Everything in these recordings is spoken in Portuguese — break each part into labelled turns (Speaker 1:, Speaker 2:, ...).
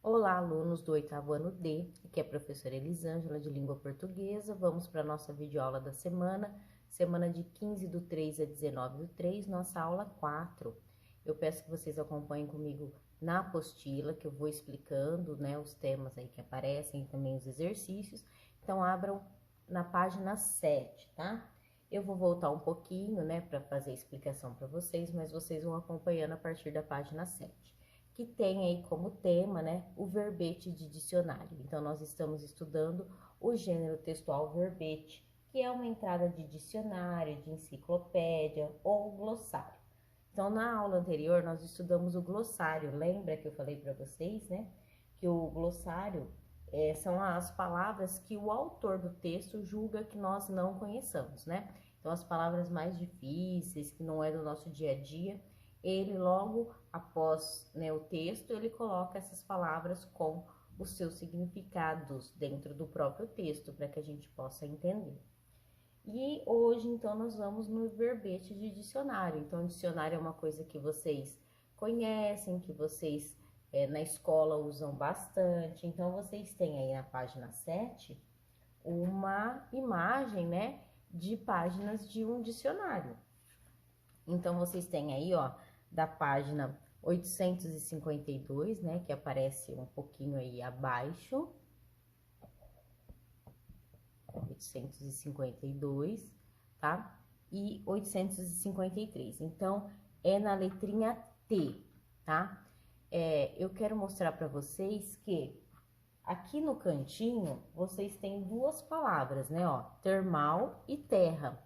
Speaker 1: Olá, alunos do 8º ano D, aqui é a professora Elisângela de Língua Portuguesa. Vamos para a nossa videoaula da semana de 15/3 a 19/3, nossa aula 4. Eu peço que vocês acompanhem comigo na apostila, que eu vou explicando, né, os temas aí que aparecem e também os exercícios. Então, abram na página 7, tá? Eu vou voltar um pouquinho, né, para fazer a explicação para vocês, mas vocês vão acompanhando a partir da página 7. Que tem aí como tema, né, o verbete de dicionário. Então, nós estamos estudando o gênero textual verbete, que é uma entrada de dicionário, de enciclopédia ou glossário. Então, na aula anterior, nós estudamos o glossário. Lembra que eu falei para vocês, né, que o glossário são as palavras que o autor do texto julga que nós não conheçamos, né? Então, as palavras mais difíceis, que não é do nosso dia a dia, ele logo após, né, o texto, ele coloca essas palavras com os seus significados dentro do próprio texto, para que a gente possa entender. E hoje, então, nós vamos no verbete de dicionário. Então, dicionário é uma coisa que vocês conhecem, que vocês na escola usam bastante. Então, vocês têm aí na página 7 uma imagem, né, de páginas de um dicionário. Então, vocês têm aí, ó, da página 852, né, que aparece um pouquinho aí abaixo, 852, tá? E 853. Então, é na letrinha T, tá? Eu quero mostrar para vocês que aqui no cantinho, vocês têm duas palavras, né, ó, termal e terra.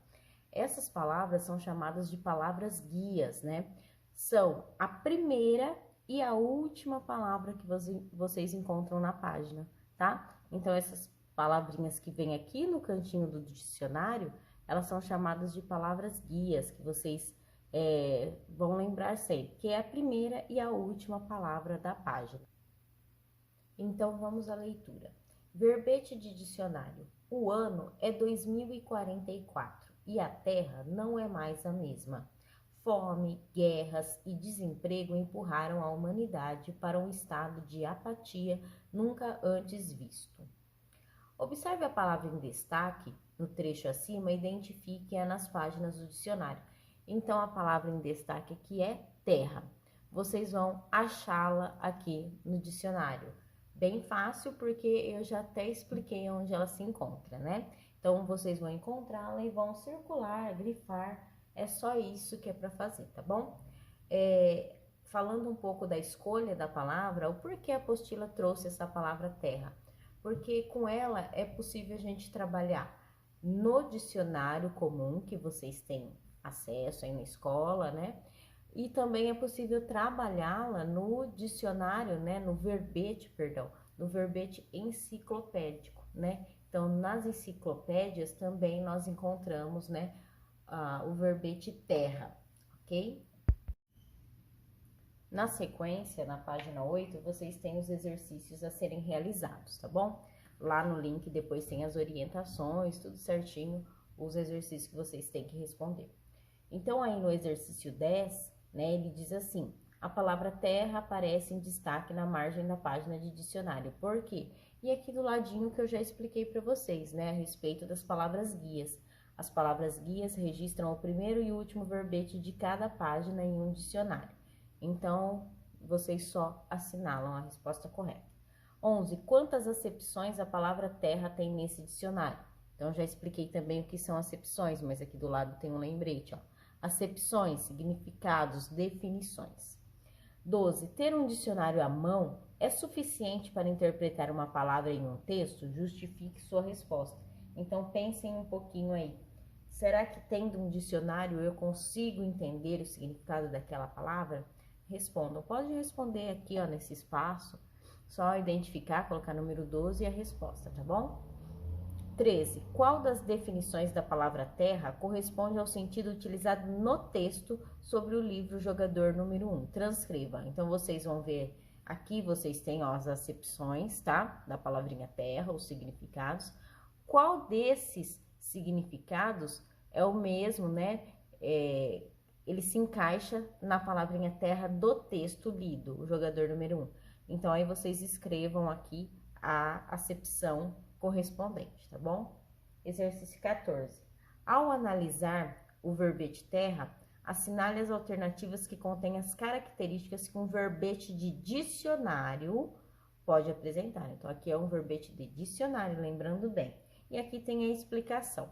Speaker 1: Essas palavras são chamadas de palavras guias, né? São a primeira e a última palavra que vocês encontram na página, tá? Então, essas palavrinhas que vêm aqui no cantinho do dicionário, elas são chamadas de palavras guias, que vocês vão lembrar sempre, que é a primeira e a última palavra da página. Então, vamos à leitura. Verbete de dicionário. O ano é 2044 e a Terra não é mais a mesma. Fome, guerras e desemprego empurraram a humanidade para um estado de apatia nunca antes visto. Observe a palavra em destaque no trecho acima e identifique-a nas páginas do dicionário. Então, a palavra em destaque aqui é terra. Vocês vão achá-la aqui no dicionário. Bem fácil, porque eu já até expliquei onde ela se encontra, né? Então, vocês vão encontrá-la e vão circular, grifar, é só isso que é para fazer, tá bom? Falando um pouco da escolha da palavra, o porquê a apostila trouxe essa palavra terra? Porque com ela é possível a gente trabalhar no dicionário comum, que vocês têm acesso aí na escola, né? E também é possível trabalhá-la no dicionário, né, no verbete enciclopédico, né? Então, nas enciclopédias também nós encontramos, né, o verbete terra, ok? Na sequência, na página 8, vocês têm os exercícios a serem realizados, tá bom? Lá no link depois tem as orientações, tudo certinho, os exercícios que vocês têm que responder. Então, aí no exercício 10, né, ele diz assim: a palavra terra aparece em destaque na margem da página de dicionário. Por quê? E aqui do ladinho que eu já expliquei para vocês, né, a respeito das palavras guias. As palavras guias registram o primeiro e último verbete de cada página em um dicionário. Então, vocês só assinalam a resposta correta. 11. Quantas acepções a palavra terra tem nesse dicionário? Então, já expliquei também o que são acepções, mas aqui do lado tem um lembrete, ó. Acepções, significados, definições. 12. Ter um dicionário à mão é suficiente para interpretar uma palavra em um texto? Justifique sua resposta. Então, pensem um pouquinho aí. Será que tendo um dicionário eu consigo entender o significado daquela palavra? Respondam. Pode responder aqui, ó, nesse espaço. Só identificar, colocar número 12 e a resposta, tá bom? 13. Qual das definições da palavra terra corresponde ao sentido utilizado no texto sobre o livro Jogador número 1? Transcreva. Então, vocês vão ver aqui, vocês têm, ó, as acepções, tá? Da palavrinha terra, os significados. Qual desses significados é o mesmo, né? Ele se encaixa na palavrinha terra do texto lido, o Jogador número 1. Então, aí vocês escrevam aqui a acepção correspondente, tá bom? Exercício 14. Ao analisar o verbete terra, assinale as alternativas que contêm as características que um verbete de dicionário pode apresentar. Então, aqui é um verbete de dicionário, lembrando bem. E aqui tem a explicação.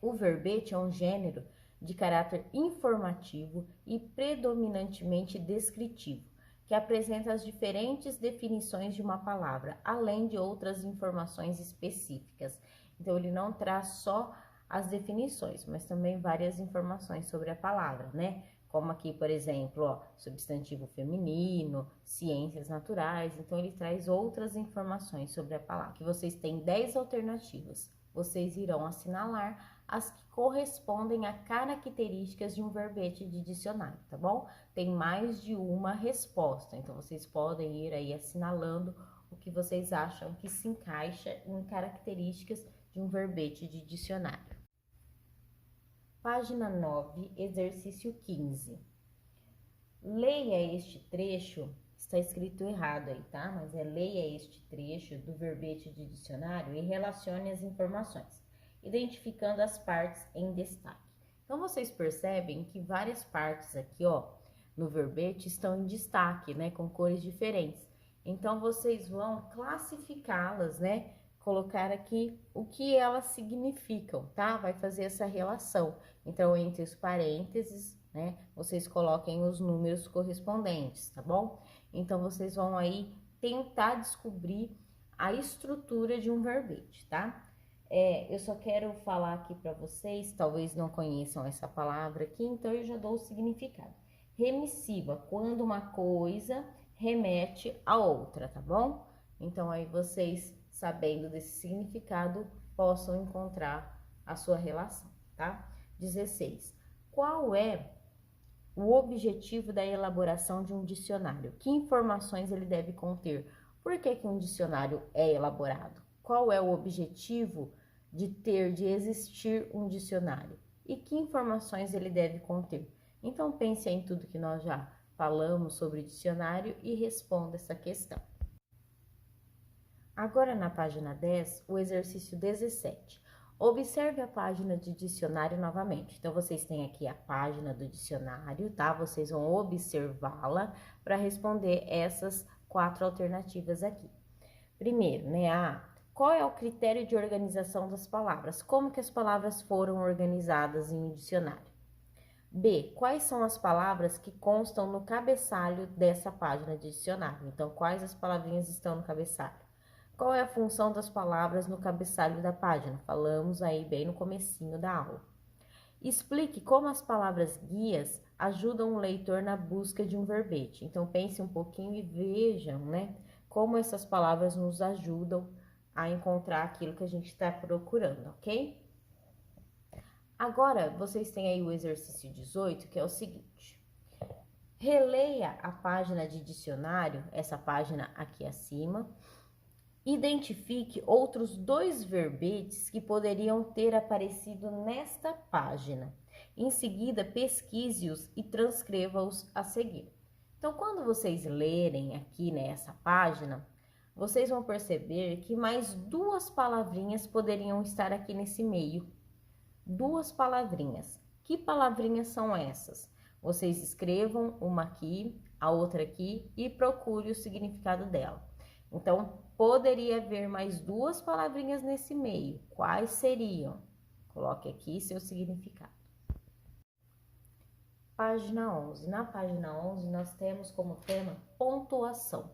Speaker 1: O verbete é um gênero de caráter informativo e predominantemente descritivo, que apresenta as diferentes definições de uma palavra, além de outras informações específicas. Então, ele não traz só as definições, mas também várias informações sobre a palavra, né? Como aqui, por exemplo, ó, substantivo feminino, ciências naturais. Então, ele traz outras informações sobre a palavra. Que vocês têm 10 alternativas. Vocês irão assinalar as que correspondem a características de um verbete de dicionário, tá bom? Tem mais de uma resposta, então vocês podem ir aí assinalando o que vocês acham que se encaixa em características de um verbete de dicionário. Página 9, exercício 15. Leia este trecho, está escrito errado aí, tá? Mas leia este trecho do verbete de dicionário e relacione as informações, identificando as partes em destaque. Então, vocês percebem que várias partes aqui, ó, no verbete estão em destaque, né, com cores diferentes. Então, vocês vão classificá-las, né, colocar aqui o que elas significam, tá? Vai fazer essa relação. Então, entre os parênteses, né, vocês coloquem os números correspondentes, tá bom? Então, vocês vão aí tentar descobrir a estrutura de um verbete, tá? Eu só quero falar aqui para vocês, talvez não conheçam essa palavra aqui, então eu já dou o significado. Remissiva, quando uma coisa remete a outra, tá bom? Então, aí vocês, sabendo desse significado, possam encontrar a sua relação, tá? 16. Qual é o objetivo da elaboração de um dicionário? Que informações ele deve conter? Por que um dicionário é elaborado? Qual é o objetivo de existir um dicionário? E que informações ele deve conter? Então, pense em tudo que nós já falamos sobre dicionário e responda essa questão. Agora, na página 10, o exercício 17. Observe a página de dicionário novamente. Então, vocês têm aqui a página do dicionário, tá? Vocês vão observá-la para responder essas 4 alternativas aqui. Primeiro, né, qual é o critério de organização das palavras? Como que as palavras foram organizadas em um dicionário? B, quais são as palavras que constam no cabeçalho dessa página de dicionário? Então, quais as palavrinhas estão no cabeçalho? Qual é a função das palavras no cabeçalho da página? Falamos aí bem no comecinho da aula. Explique como as palavras guias ajudam o leitor na busca de um verbete. Então, pense um pouquinho e vejam, né, como essas palavras nos ajudam a encontrar aquilo que a gente está procurando, ok? Agora, vocês têm aí o exercício 18, que é o seguinte. Releia a página de dicionário, essa página aqui acima. Identifique outros 2 verbetes que poderiam ter aparecido nesta página. Em seguida, pesquise-os e transcreva-os a seguir. Então, quando vocês lerem aqui nessa página, vocês vão perceber que mais 2 palavrinhas poderiam estar aqui nesse meio. 2 palavrinhas. Que palavrinhas são essas? Vocês escrevam uma aqui, a outra aqui e procure o significado dela. Então, poderia haver mais 2 palavrinhas nesse meio. Quais seriam? Coloque aqui seu significado. Página 11. Na página 11, nós temos como tema pontuação.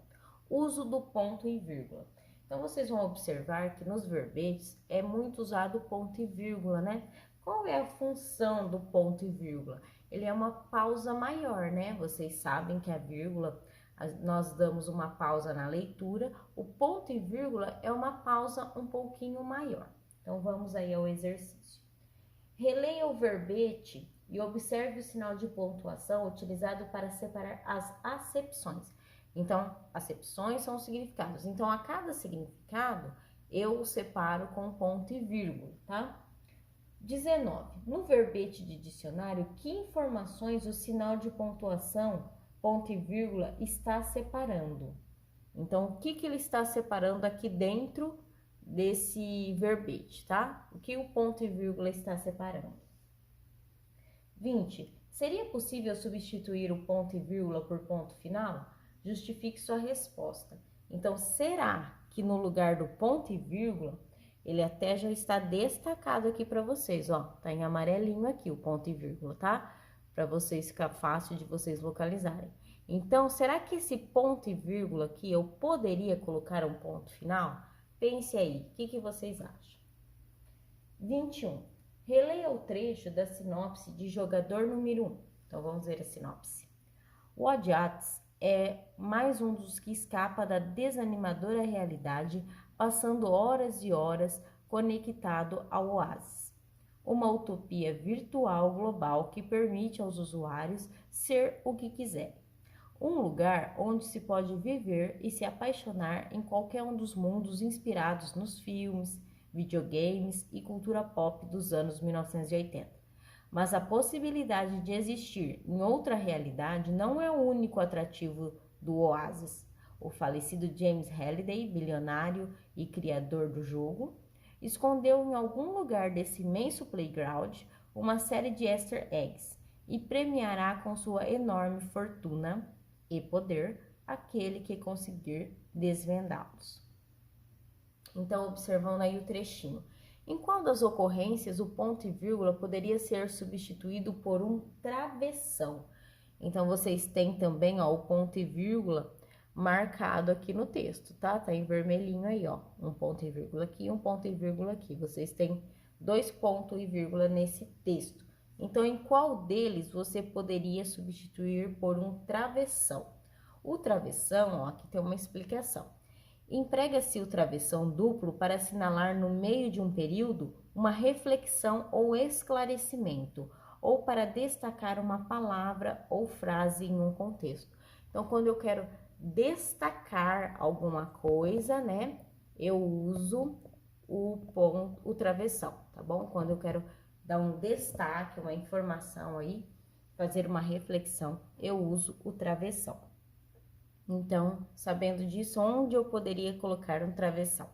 Speaker 1: Uso do ponto e vírgula. Então, vocês vão observar que nos verbetes é muito usado o ponto e vírgula, né? Qual é a função do ponto e vírgula? Ele é uma pausa maior, né? Vocês sabem que a vírgula, nós damos uma pausa na leitura, o ponto e vírgula é uma pausa um pouquinho maior. Então, vamos aí ao exercício. Releia o verbete e observe o sinal de pontuação utilizado para separar as acepções. Então, acepções são os significados. Então, a cada significado, eu separo com ponto e vírgula, tá? 19. No verbete de dicionário, que informações o sinal de pontuação ponto e vírgula está separando? Então, o que ele está separando aqui dentro desse verbete, tá? O que o ponto e vírgula está separando? 20. Seria possível substituir o ponto e vírgula por ponto final? Justifique sua resposta. Então, será que no lugar do ponto e vírgula, ele até já está destacado aqui para vocês, ó, tá em amarelinho aqui o ponto e vírgula, tá? Para vocês ficar fácil de vocês localizarem. Então, será que esse ponto e vírgula aqui eu poderia colocar um ponto final? Pense aí, o que vocês acham? 21. Releia o trecho da sinopse de jogador número 1. Então, vamos ver a sinopse. O Odiates é mais um dos que escapa da desanimadora realidade, passando horas e horas conectado ao oásis. Uma utopia virtual global que permite aos usuários ser o que quiser. Um lugar onde se pode viver e se apaixonar em qualquer um dos mundos inspirados nos filmes, videogames e cultura pop dos anos 1980. Mas a possibilidade de existir em outra realidade não é o único atrativo do Oasis. O falecido James Halliday, bilionário e criador do jogo, escondeu em algum lugar desse imenso playground uma série de easter eggs e premiará com sua enorme fortuna e poder aquele que conseguir desvendá-los. Então, observando aí o trechinho. Em qual das ocorrências o ponto e vírgula poderia ser substituído por um travessão? Então, vocês têm também, ó, o ponto e vírgula marcado aqui no texto, tá? Tá em vermelhinho aí, ó, um ponto e vírgula aqui, um ponto e vírgula aqui. Vocês têm 2 pontos e vírgula nesse texto. Então, em qual deles você poderia substituir por um travessão? O travessão, ó, aqui tem uma explicação. Emprega-se o travessão duplo para assinalar no meio de um período uma reflexão ou esclarecimento, ou para destacar uma palavra ou frase em um contexto. Então, quando eu quero destacar alguma coisa, né, eu uso o travessão, tá bom? Quando eu quero dar um destaque, uma informação aí, fazer uma reflexão, eu uso o travessão. Então, sabendo disso, onde eu poderia colocar um travessão?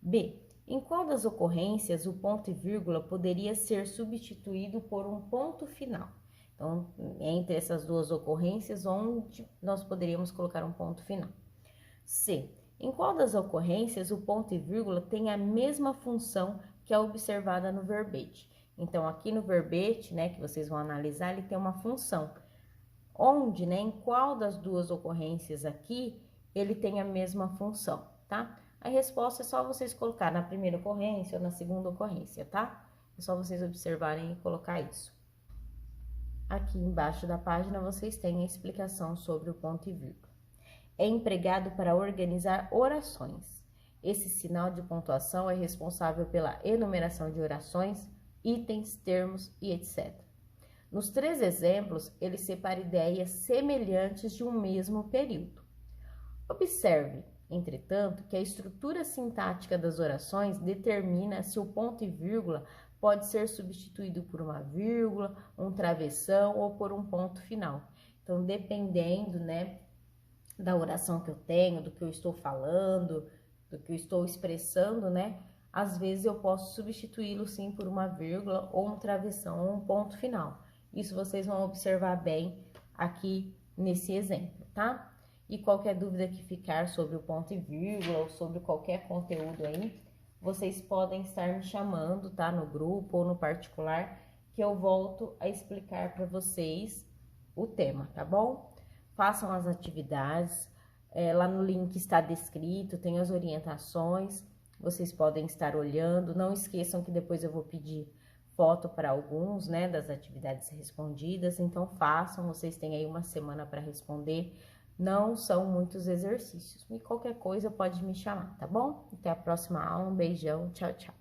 Speaker 1: B. Em qual das ocorrências o ponto e vírgula poderia ser substituído por um ponto final? Então, entre essas duas ocorrências, onde nós poderíamos colocar um ponto final? C. Em qual das ocorrências o ponto e vírgula tem a mesma função que a observada no verbete? Então, aqui no verbete, né, que vocês vão analisar, ele tem uma função. Onde, né, em qual das duas ocorrências aqui, ele tem a mesma função, tá? A resposta é só vocês colocar na primeira ocorrência ou na segunda ocorrência, tá? É só vocês observarem e colocar isso. Aqui embaixo da página vocês têm a explicação sobre o ponto e vírgula. É empregado para organizar orações. Esse sinal de pontuação é responsável pela enumeração de orações, itens, termos e etc. Nos 3 exemplos, ele separa ideias semelhantes de um mesmo período. Observe, entretanto, que a estrutura sintática das orações determina se o ponto e vírgula pode ser substituído por uma vírgula, um travessão ou por um ponto final. Então, dependendo, né, da oração que eu tenho, do que eu estou falando, do que eu estou expressando, né, às vezes eu posso substituí-lo sim por uma vírgula ou um travessão ou um ponto final. Isso vocês vão observar bem aqui nesse exemplo, tá? E qualquer dúvida que ficar sobre o ponto e vírgula ou sobre qualquer conteúdo aí, vocês podem estar me chamando, tá? No grupo ou no particular, que eu volto a explicar para vocês o tema, tá bom? Façam as atividades, lá no link está descrito, tem as orientações, vocês podem estar olhando. Não esqueçam que depois eu vou pedir foto para alguns, né, das atividades respondidas, então façam, vocês têm aí uma semana para responder, não são muitos exercícios, e qualquer coisa pode me chamar, tá bom? Até a próxima aula, um beijão, tchau, tchau.